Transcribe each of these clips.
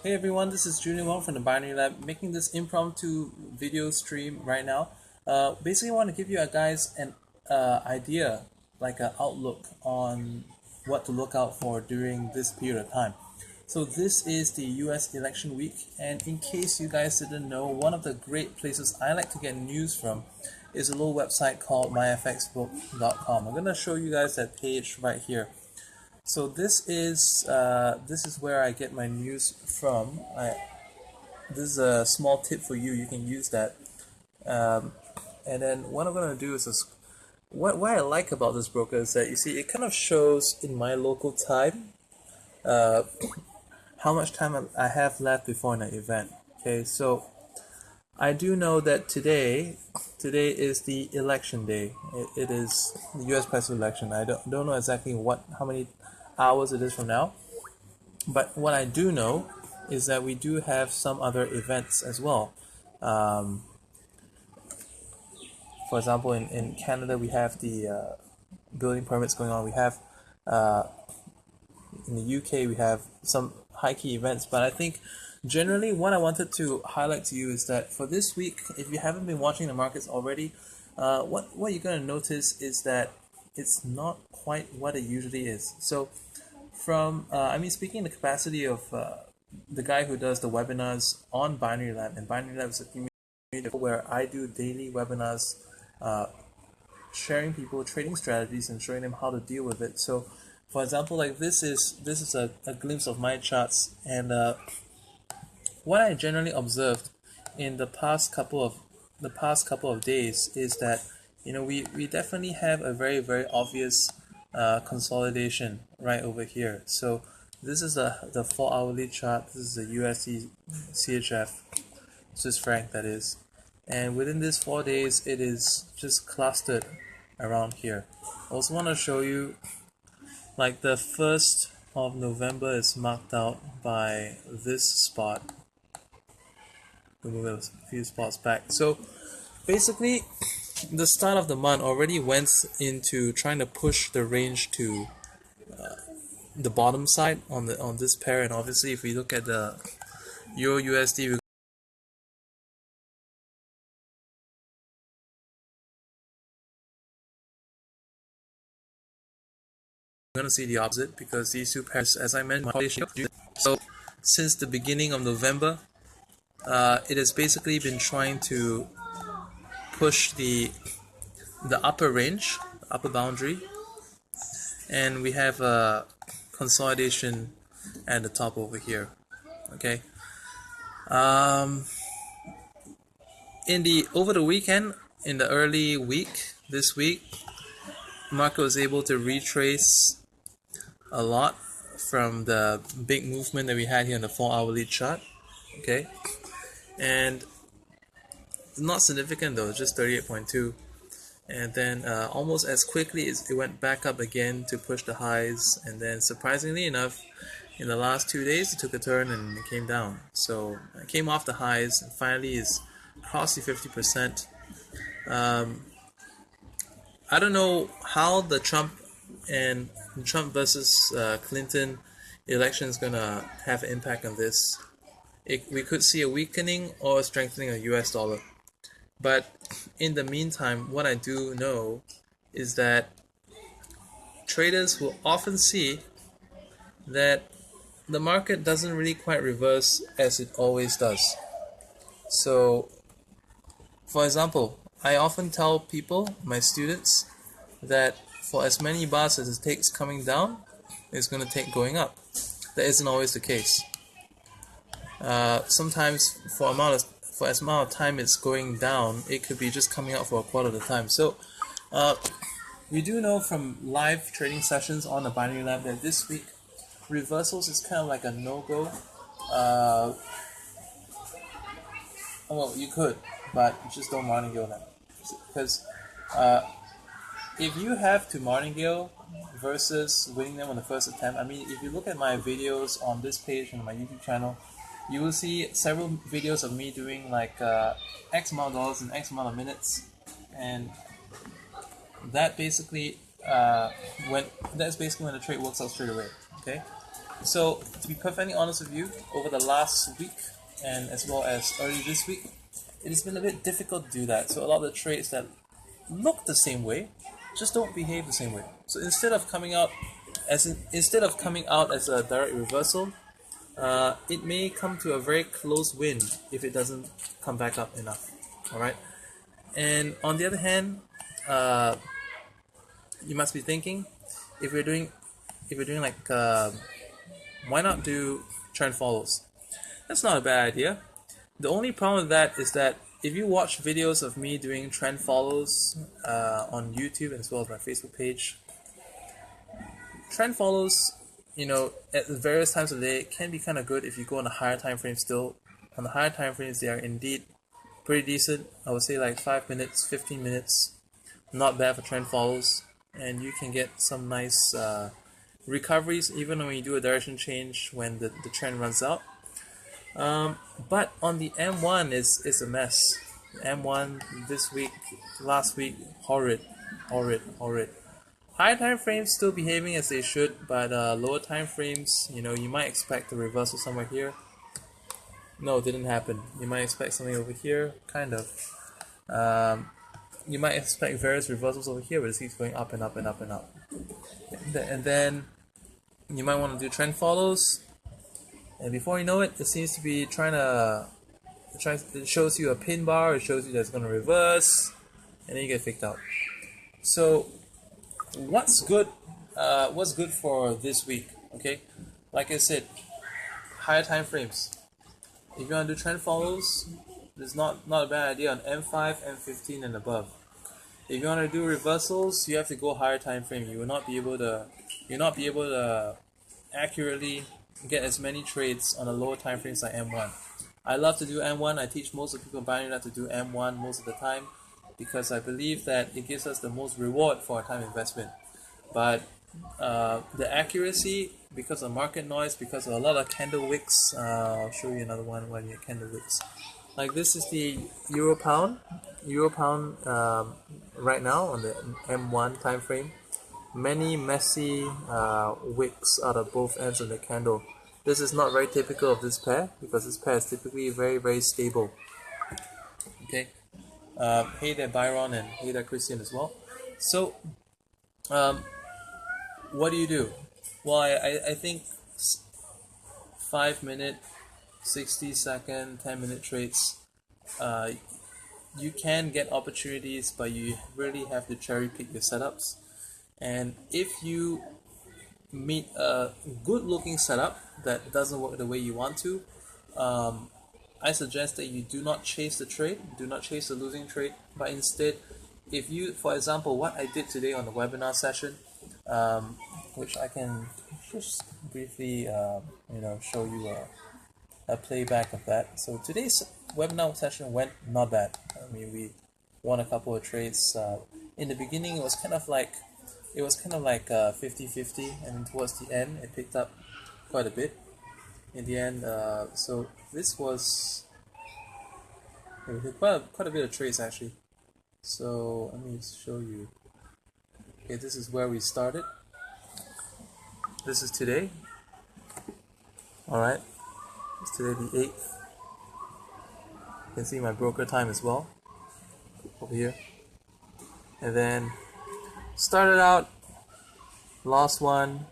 Hey everyone, this is Julian Wong from the Binary Lab, making this impromptu video stream right now. Basically, I want to give you guys an idea, like an outlook on what to look out for during this period of time. So this is the US election week, and in case you guys didn't know, one of the great places I like to get news from is a little website called myfxbook.com. I'm going to show you guys that page right here. So this is where I get my news from. This is a small tip for you. You can use that. And then what I'm gonna do is what I like about this broker is that you see it kind of shows in my local time how much time I have left before an event. Okay, so I do know that today is the election day. It is the U.S. presidential election. I don't know exactly how many hours it is from now, but what I do know is that we do have some other events as well. For example, in Canada we have the building permits going on. We have in the UK we have some high key events, but I think generally what I wanted to highlight to you is that for this week, if you haven't been watching the markets already, what you're going to notice is that it's not quite what it usually is. So from speaking in the capacity of the guy who does the webinars on Binary Lab, and Binary Lab is a community where I do daily webinars sharing people trading strategies and showing them how to deal with it. So for example, like this is a glimpse of my charts, and what I generally observed in the past couple of days is that we definitely have a very obvious consolidation right over here. So this is the 4 hourly chart. This is the USD CHF Swiss franc, that is, and within these 4 days it is just clustered around here. I also want to show you, like, the 1st of November is marked out by this spot. We'll move a few spots back. So basically the start of the month already went into trying to push the range to the bottom side on this pair, and obviously if we look at the Euro USD, we're going to see the opposite, because these two pairs, as I mentioned, so since the beginning of November, it has basically been trying to push the upper range, upper boundary, and we have a consolidation at the top over here. Okay. Over the weekend, in the early week, this week, market was able to retrace a lot from the big movement that we had here in the 4 hourly chart. Okay, and not significant though, just 38.2, and then almost as quickly as it went back up again to push the highs, and then surprisingly enough, in the last 2 days it took a turn and it came down. So it came off the highs and finally is crossed the 50%. I don't know how the Trump versus Clinton election is gonna have an impact on this. We could see a weakening or a strengthening of US dollar. But in the meantime, what I do know is that traders will often see that the market doesn't really quite reverse as it always does. So, for example, I often tell people, my students, that for as many bars as it takes coming down, it's going to take going up. That isn't always the case. Sometimes for as amount of time it's going down, it could be just coming out for a quarter of the time. So we do know from live trading sessions on the Binary Lab that this week reversals is kind of like a no-go. Well, you could, but just don't martingale them, because if you have to martingale versus winning them on the first attempt, I mean, if you look at my videos on this page on my YouTube channel, you will see several videos of me doing like X amount of dollars in X amount of minutes, and that basically when the trade works out straight away. Okay, So to be perfectly honest with you, over the last week and as well as early this week, it has been a bit difficult to do that. So a lot of the trades that look the same way just don't behave the same way. So instead of coming out as a direct reversal, it may come to a very close win if it doesn't come back up enough. All right. And on the other hand, you must be thinking, if we're doing like, why not do trend follows? That's not a bad idea. The only problem with that is that if you watch videos of me doing trend follows on YouTube as well as my Facebook page, trend follows, at various times of the day can be kind of good if you go on the higher time frame still. On the higher time frames, they are indeed pretty decent. I would say like 5 minutes, 15 minutes, not bad for trend follows, and you can get some nice recoveries even when you do a direction change when the trend runs out. But on the M1 is a mess. M1 this week, last week, horrid. Higher time frames still behaving as they should, but lower time frames, you might expect a reversal somewhere here. No, it didn't happen. You might expect something over here, kind of. You might expect various reversals over here, but it keeps going up and up and up and up. And then you might want to do trend follows, and before you know it, it seems to be it shows you a pin bar, it shows you that it's going to reverse, and then you get faked out. So what's good for this week? Okay, like I said, higher time frames. If you want to do trend follows, it's not a bad idea on M5, M15 and above. If you want to do reversals, you have to go higher time frame. You will not be able to accurately get as many trades on a lower time frames like M1. I love to do M1. I teach most of the people buying that to do M1 most of the time because I believe that it gives us the most reward for our time investment. But the accuracy, because of market noise, because of a lot of candle wicks, I'll show you another one when you get candle wicks. Like this is the Euro Pound right now on the M1 time frame. Many messy wicks out of both ends of the candle. This is not very typical of this pair because this pair is typically very, very stable. Okay. Hey there Byron, and hey there Christian as well. So what do? Well, I think 5 minute, 60 second, 10-minute trades, you can get opportunities, but you really have to cherry pick your setups. And if you meet a good looking setup that doesn't work the way you want to, I suggest that you do not chase the trade, do not chase the losing trade, but instead, if you, for example, what I did today on the webinar session, which I can just briefly show you a playback of that. So today's webinar session went not bad. I mean, we won a couple of trades. In the beginning, it was kind of like 50-50, and towards the end, it picked up quite a bit. In the end, so this was quite a bit of trades actually. So let me show you. Okay, this is where we started. This is today. Alright, it's today the 8th. You can see my broker time as well over here. And then started out, lost one.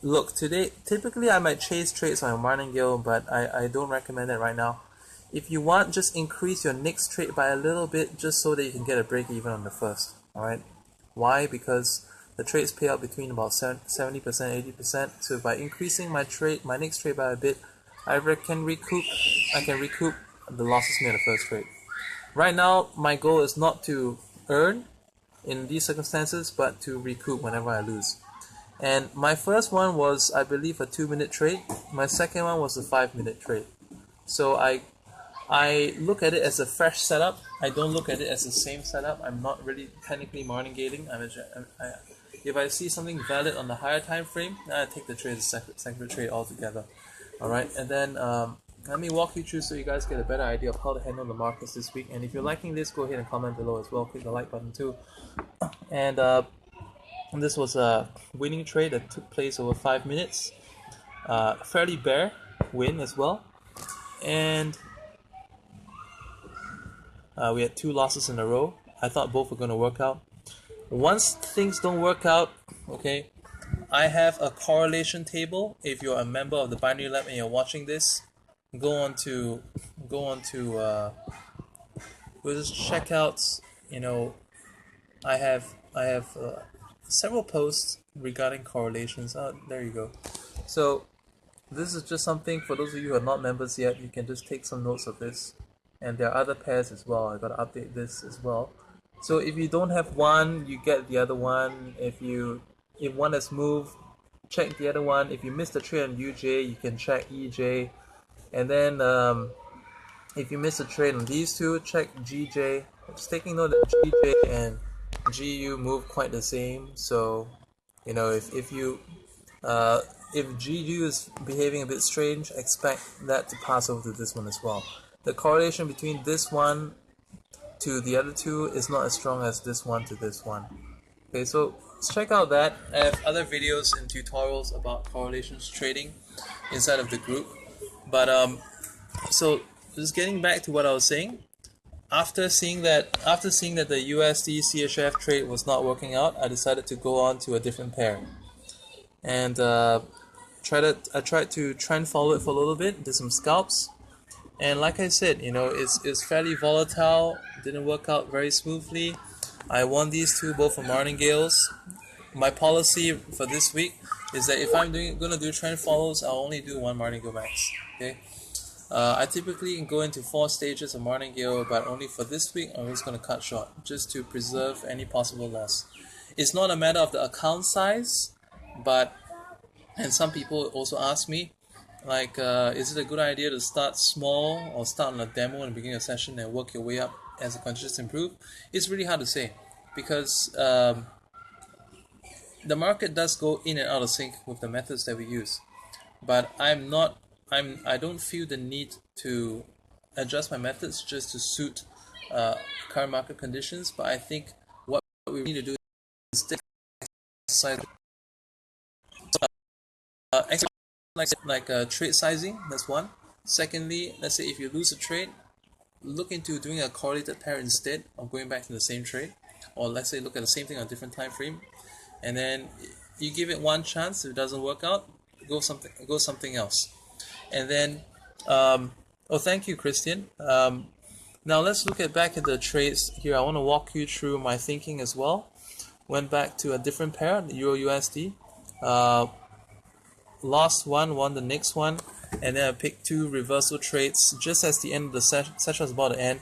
Look, today, typically I might chase trades on a martingale, but I don't recommend that right now. If you want, just increase your next trade by a little bit just so that you can get a break even on the first. Alright? Why? Because the trades pay out between about 70%, 80%. So by increasing my next trade by a bit, I can recoup the losses made on the first trade. Right now, my goal is not to earn in these circumstances, but to recoup whenever I lose. And my first one was, I believe, a 2-minute trade. My second one was a 5-minute trade. So I look at it as a fresh setup. I don't look at it as the same setup. I'm not really technically martingating. If I see something valid on the higher time frame, I take the trade as a separate trade altogether. Alright, and then let me walk you through so you guys get a better idea of how to handle the markets this week. And if you're liking this, go ahead and comment below as well. Click the like button too. And this was a winning trade that took place over 5 minutes. fairly bare win as well, and we had 2 losses in a row. I thought both were going to work out. Once things don't work out, okay, I have a correlation table. If you're a member of the Binary Lab and you're watching this, go just check out. You know, I have several posts regarding correlations. Oh, there you go. So this is just something for those of you who are not members yet. You can just take some notes of this, and there are other pairs as well. I got to update this as well. So if you don't have one, you get the other one. If one has moved, check the other one. If you missed the trade on UJ, you can check EJ, and then if you miss a trade on these two, check GJ. Just taking note that GJ and GU move quite the same. So, you know, if GU is behaving a bit strange, expect that to pass over to this one as well. The correlation between this one to the other two is not as strong as this one to this one. Okay, so check out that. I have other videos and tutorials about correlations trading inside of the group. But so just getting back to what I was saying, after seeing that the USD CHF trade was not working out, I decided to go on to a different pair, and I tried to trend follow it for a little bit, did some scalps, and like I said, you know, it's fairly volatile, didn't work out very smoothly. I won these two both for martingales. My policy for this week is that if I'm gonna do trend follows, I'll only do 1 martingale max. Okay. I typically go into 4 stages of martingale, but only for this week I'm just going to cut short, just to preserve any possible loss. It's not a matter of the account size, and some people also ask me, like, is it a good idea to start small or start on a demo and begin a session and work your way up as the conditions improve? It's really hard to say, because the market does go in and out of sync with the methods that we use, but I don't feel the need to adjust my methods just to suit current market conditions. But I think what we need to do is exercise trade sizing. That's one. Secondly, let's say if you lose a trade, look into doing a correlated pair instead of going back to the same trade, or let's say look at the same thing on a different time frame, and then you give it one chance. If it doesn't work out, go something else. And then, thank you, Christian. Now let's look back at the trades here. I want to walk you through my thinking as well. Went back to a different pair, the Euro USD. Lost one, won the next one, and then I picked 2 reversal trades just as the end of the session was about to end.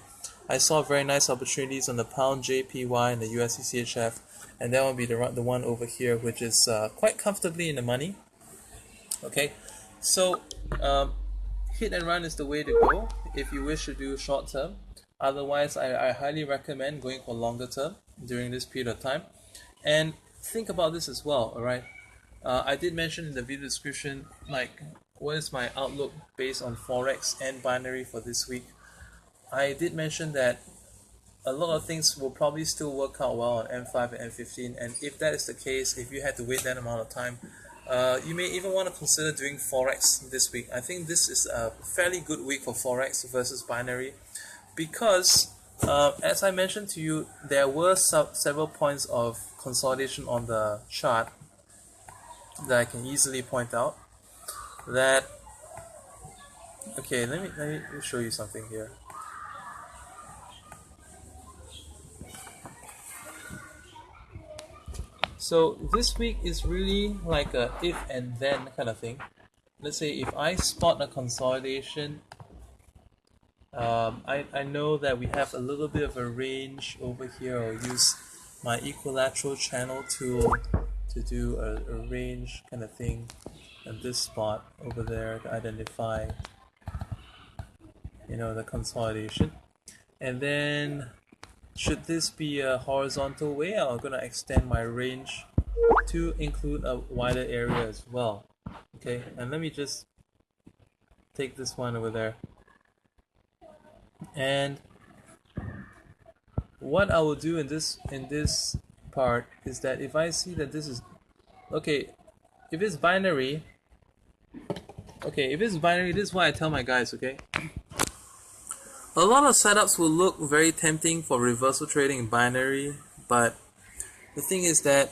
I saw very nice opportunities on the pound JPY and the USD CHF, and that will be the one over here, which is quite comfortably in the money. Okay, so hit and run is the way to go if you wish to do short term. Otherwise, I highly recommend going for longer term during this period of time. And think about this as well, alright? I did mention in the video description, like, what is my outlook based on Forex and binary for this week. I did mention that a lot of things will probably still work out well on M5 and M15, and if that is the case, if you had to wait that amount of time, you may even want to consider doing Forex this week. I think this is a fairly good week for Forex versus binary, because as I mentioned to you, there were several points of consolidation on the chart that I can easily point out. That, okay, let me show you something here. So this week is really like a if and then kind of thing. Let's say if I spot a consolidation, I know that we have a little bit of a range over here. I'll use my equilateral channel tool to do a range kind of thing at this spot over there to identify, you know, the consolidation. And then should this be a horizontal way, I'm going to extend my range to include a wider area as well. Okay, and let me just take this one over there. And what I will do in this part is that if I see that this is okay, if it's binary, Okay, if it's binary, this is what I tell my guys, okay? A lot of setups will look very tempting for reversal trading in binary, but the thing is that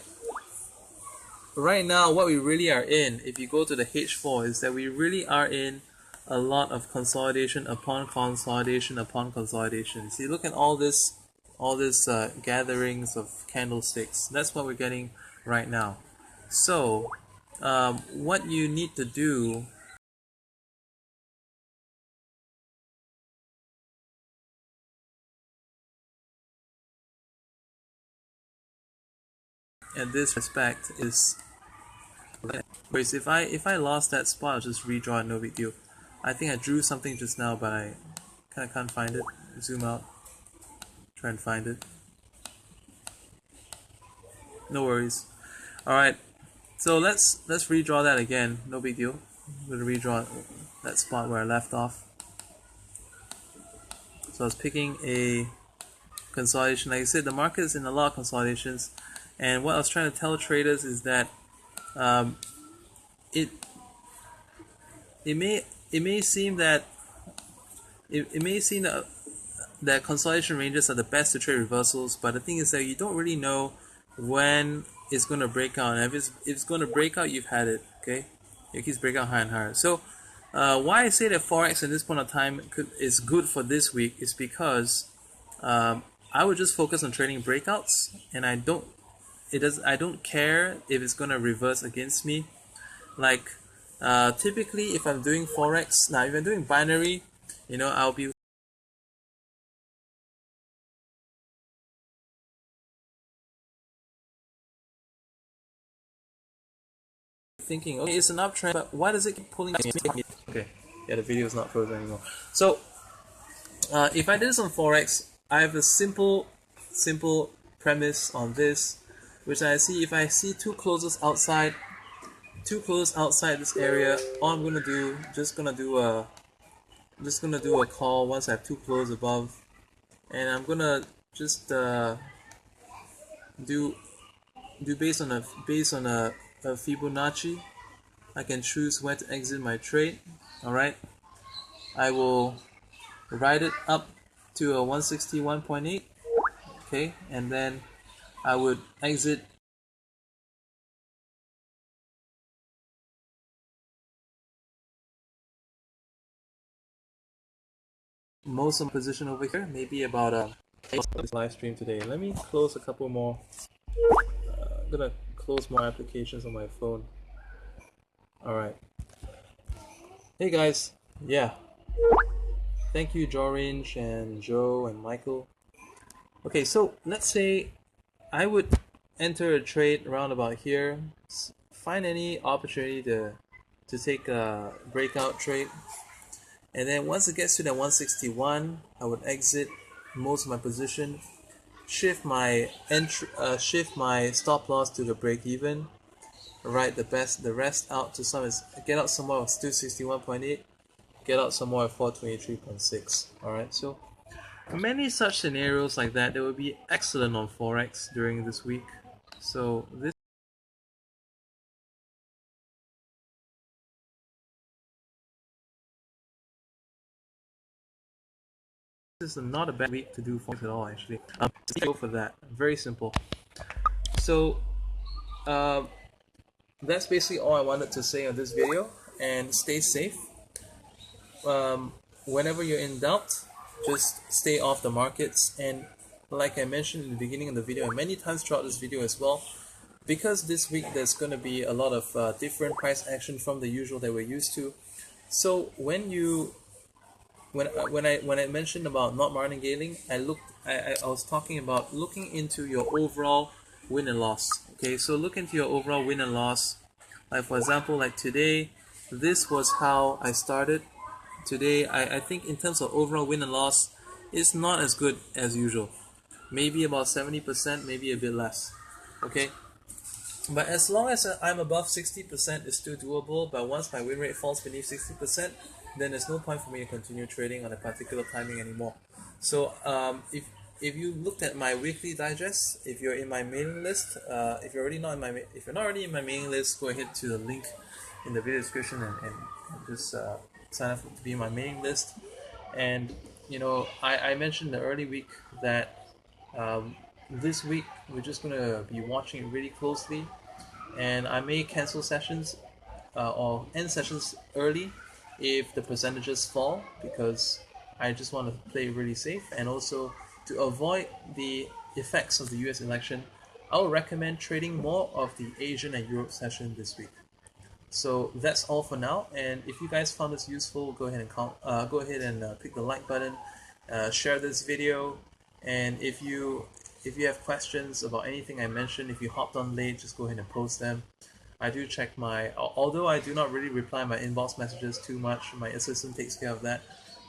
right now what we really are in, if you go to the H4, is that we really are in a lot of consolidation upon consolidation upon consolidation. See, look at all this gatherings of candlesticks. That's what we're getting right now. So what you need to do in this respect is, whereas if I lost that spot, I'll just redraw it, no big deal. I think I drew something just now, but I kind of can't find it. Zoom out, try and find it. No worries. All right, so let's redraw that again. No big deal. I'm gonna redraw that spot where I left off. So I was picking a consolidation. Like I said, the market is in a lot of consolidations, and what I was trying to tell traders is that it may seem that that consolidation ranges are the best to trade reversals, but the thing is that you don't really know when it's going to break out, and if it's going to break out, you've had it. Okay, it keeps breaking out higher and higher. So why I say that Forex at this point of time is good for this week is because I would just focus on trading breakouts, and I don't care if it's going to reverse against me. Like typically, if I'm doing Forex, now if I'm doing binary, you know, I'll be thinking, okay, it's an uptrend, but why does it keep pulling? Okay, yeah, the video is not frozen anymore. So if I did this on Forex, I have a simple premise on this, which I see if I see two closes outside this area, all I'm gonna do, just gonna do a call once I have two closes above, and I'm gonna just do based on a Fibonacci. I can choose when to exit my trade. All right, I will ride it up to a 161.8. Okay, and then I would exit most of my position over here, maybe about this live stream today. Let me close a couple more. I'm gonna close more applications on my phone. All right. Hey guys, yeah. Thank you, Jorange and Joe and Michael. Okay, so let's say I would enter a trade around about here. Find any opportunity to take a breakout trade, and then once it gets to that 161, I would exit most of my position, shift my stop loss to the break even, write the rest out to get out some more at 261.8, get out some more at 423.6. Alright, so many such scenarios like that would be excellent on Forex during this week. So this is not a bad week to do Forex at all, actually. Just go for that. Very simple. So that's basically all I wanted to say on this video, and stay safe. Whenever you're in doubt, just stay off the markets, and like I mentioned in the beginning of the video and many times throughout this video as well, because this week there's going to be a lot of different price action from the usual that we're used to. So when I mentioned about not martingaling, I was talking about looking into your overall win and loss. Okay, so look into your overall win and loss. Like for example, like today, this was how I started. Today, I think in terms of overall win and loss, it's not as good as usual. Maybe about 70%, maybe a bit less. Okay, but as long as I'm above 60%, it's still doable. But once my win rate falls beneath 60%, then there's no point for me to continue trading on a particular timing anymore. So if you looked at my weekly digest, if you're in my mailing list, if you're not already in my mailing list, go ahead to the link in the video description and just sign up to be in my mailing list. And you know, I mentioned the early week that this week we're just gonna be watching it really closely, and I may cancel sessions or end sessions early if the percentages fall, because I just want to play really safe, and also to avoid the effects of the US election. I would recommend trading more of the Asian and Europe session this week. So that's all for now, and if you guys found this useful, go ahead and click the like button, share this video, and if you have questions about anything I mentioned, if you hopped on late, just go ahead and post them. I do check although I do not really reply my inbox messages too much, my assistant takes care of that.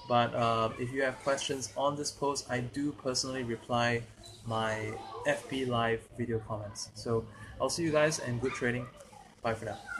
But if you have questions on this post, I do personally reply my FB Live video comments. So I'll see you guys, and good trading. Bye for now.